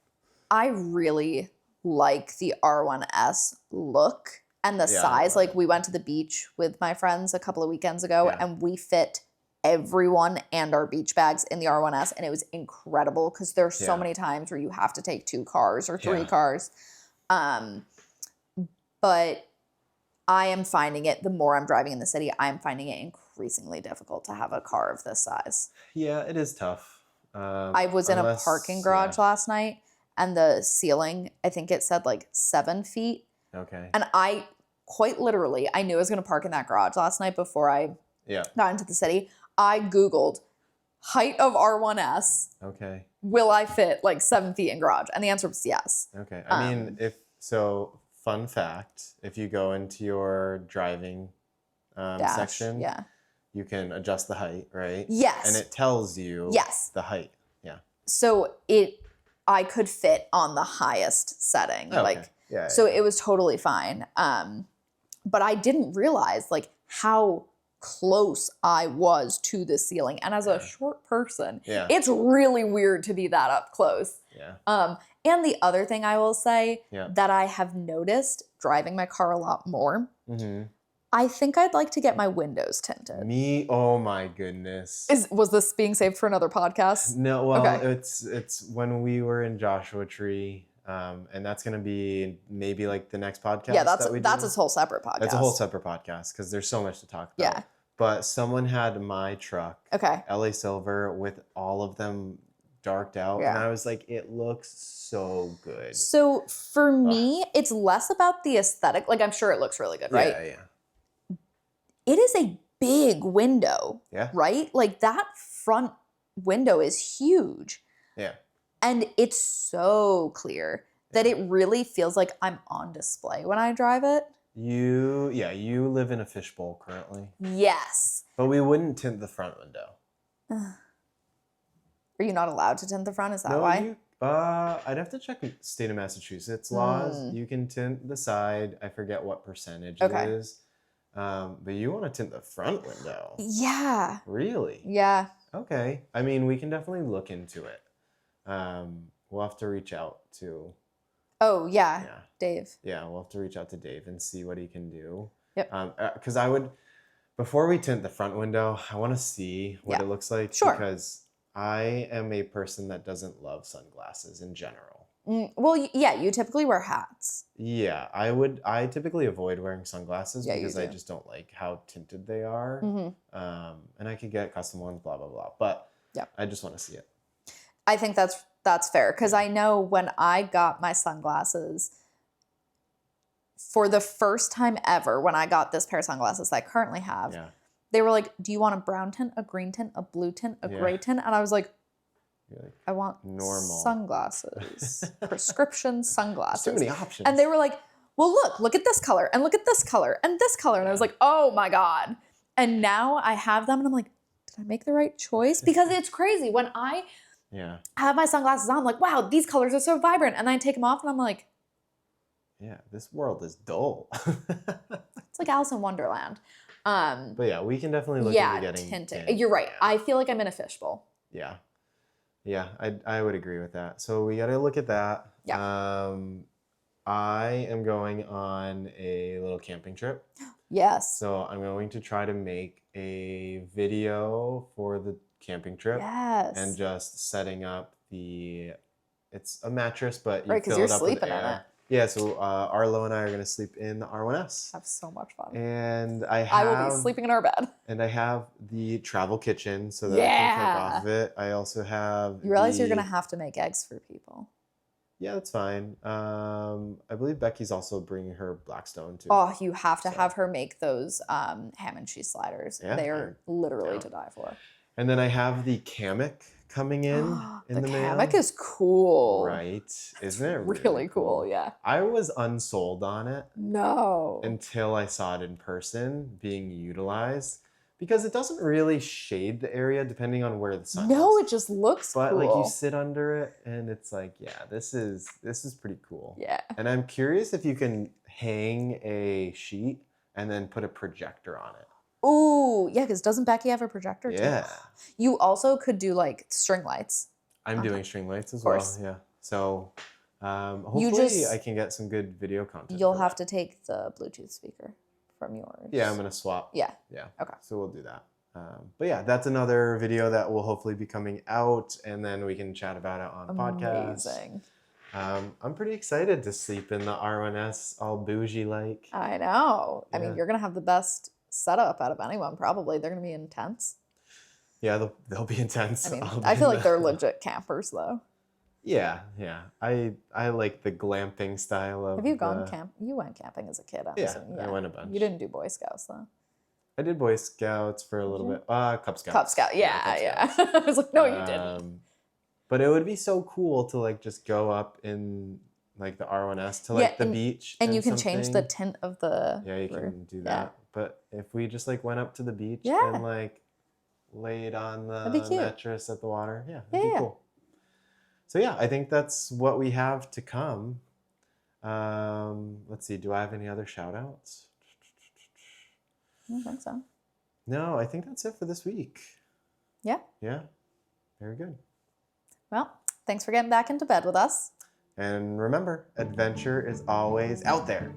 I really like the R1S look and the Yeah, size. I love Like, we went to the beach with my friends a couple of weekends ago, Yeah. and we fit everyone and our beach bags in the R1S, and it was incredible because there's so Yeah. many times where you have to take 2 cars or 3 Yeah. cars. But I am finding it, the more I'm driving in the city, I'm finding it increasingly difficult to have a car of this size. Yeah, it is tough. I was in a parking garage last night, and the ceiling, I think it said like 7 feet. Okay. And I quite literally, I knew I was going to park in that garage last night before I Yeah. got into the city. I Googled height of R1S. Okay. Will I fit like 7 feet in garage? And the answer was yes. Okay. I mean, fun fact, if you go into your driving Dash, section, yeah. you can adjust the height, right? Yes. And it tells you Yes. the height. Yeah. So I could fit on the highest setting. Okay. Like, yeah. so it was totally fine. But I didn't realize like how close I was to the ceiling. And as a short person, Yeah. it's really weird to be that up close. Yeah. And the other thing I will say Yeah. that I have noticed driving my car a lot more, Mm-hmm. I think I'd like to get my windows tinted. Me, oh my goodness. Was this being saved for another podcast? No, well, Okay. it's when we were in Joshua Tree, and that's gonna be maybe like the next podcast. Yeah, that we that's do. a whole separate podcast. That's a whole separate podcast because there's so much to talk about. Yeah. But someone had my truck, Okay. LA Silver, with all of them darked out, and Yeah. I was like, it looks so good. So for me, it's less about the aesthetic. Like, I'm sure it looks really good, right? Yeah, yeah. It is a big window, Yeah. right? Like, that front window is huge. Yeah. And it's so clear that it really feels like I'm on display when I drive it. You live in a fishbowl currently. Yes. But we wouldn't tint the front window. Are you not allowed to tint the front? Is that why? I'd have to check state of Massachusetts laws. You can tint the side. I forget what percentage Okay. it is. But you want to tint the front window. Yeah. Really? Yeah. Okay. I mean, we can definitely look into it. We'll have to reach out to, Oh, yeah, yeah, Dave. yeah, we'll have to reach out to Dave and see what he can do. Yep. Because I would, before we tint the front window, I want to see what Yeah. it looks like Sure. because I am a person that doesn't love sunglasses in general. Well, yeah, you typically wear hats. Yeah, I typically avoid wearing sunglasses Yeah, you because I do. just don't like how tinted they are. Mm-hmm. And I could get custom ones, blah blah blah. But Yeah. I just want to see it. I think that's fair because I know when I got my sunglasses for the first time ever, when I got this pair of sunglasses that I currently have, Yeah. they were like, "Do you want a brown tint, a green tint, a blue tint, a gray tint?" And I was like, You're like, "I want normal sunglasses, prescription sunglasses." There's too many options. And they were like, "Well, look at this color, and look at this color, and this color." And I was like, "Oh my God." And now I have them, and I'm like, did I make the right choice? Because it's crazy. When I have my sunglasses on, I'm like, wow, these colors are so vibrant. And then I take them off, and I'm like, yeah, this world is dull. it's like Alice in Wonderland. But yeah, we can definitely look into getting tinting. tint. You're right. Yeah. I feel like I'm in a fishbowl. Yeah. Yeah, I would agree with that. So we got to look at that. Yeah. I am going on a little camping trip. Yes. So I'm going to try to make a video for the camping trip. Yes. And just setting up it's a mattress, but you right, because fill you're it up with sleeping in air. it. Yeah, so Arlo and I are going to sleep in the R1S. Have so much fun. And I will be sleeping in our bed. And I have the travel kitchen so that I can cook off of it. I also have You realize you're going to have to make eggs for people. Yeah, that's fine. I believe Becky's also bringing her Blackstone too. Oh, you have to have her make those ham and cheese sliders. Yeah, they are literally to die for. And then I have the Kamek coming in the mail. The Kamek is cool. Right. Isn't it really cool? Yeah. I was unsold on it. No. Until I saw it in person being utilized. Because it doesn't really shade the area depending on where the sun is. No, it just looks cool. But like you sit under it and it's like, yeah, this is pretty cool. Yeah. And I'm curious if you can hang a sheet and then put a projector on it. Ooh, yeah, because doesn't Becky have a projector too? Yeah. You also could do like string lights. I'm doing string lights as well. Yeah. So hopefully I can get some good video content. You'll have to take the Bluetooth speaker from yours. Yeah, I'm going to swap. Yeah. Yeah. Okay. So we'll do that. But yeah, that's another video that will hopefully be coming out and then we can chat about it on a podcast. Amazing. I'm pretty excited to sleep in the R1S all bougie like. I know. I mean, you're going to have the best setup out of anyone probably. They're going to be intense. Yeah, they'll be intense. I mean, I feel like they're legit campers though. Yeah, yeah. I like the glamping style of. Have you gone camp? You went camping as a kid, I'm assuming. I went a bunch. You didn't do Boy Scouts though. I did Boy Scouts for a little bit. Cub Scouts. Cub Scout, yeah. I was like, no, you didn't. But it would be so cool to like just go up in like the R1S to like the beach. And you can change the tint of the. Yeah, you can do that. Yeah. But if we just like went up to the beach and like laid on the mattress at the water, it'd be cool. So yeah, I think that's what we have to come. Let's see. Do I have any other shout outs? I don't think so. No, I think that's it for this week. Yeah. Yeah. Very good. Well, thanks for getting back into bed with us. And remember, adventure is always out there.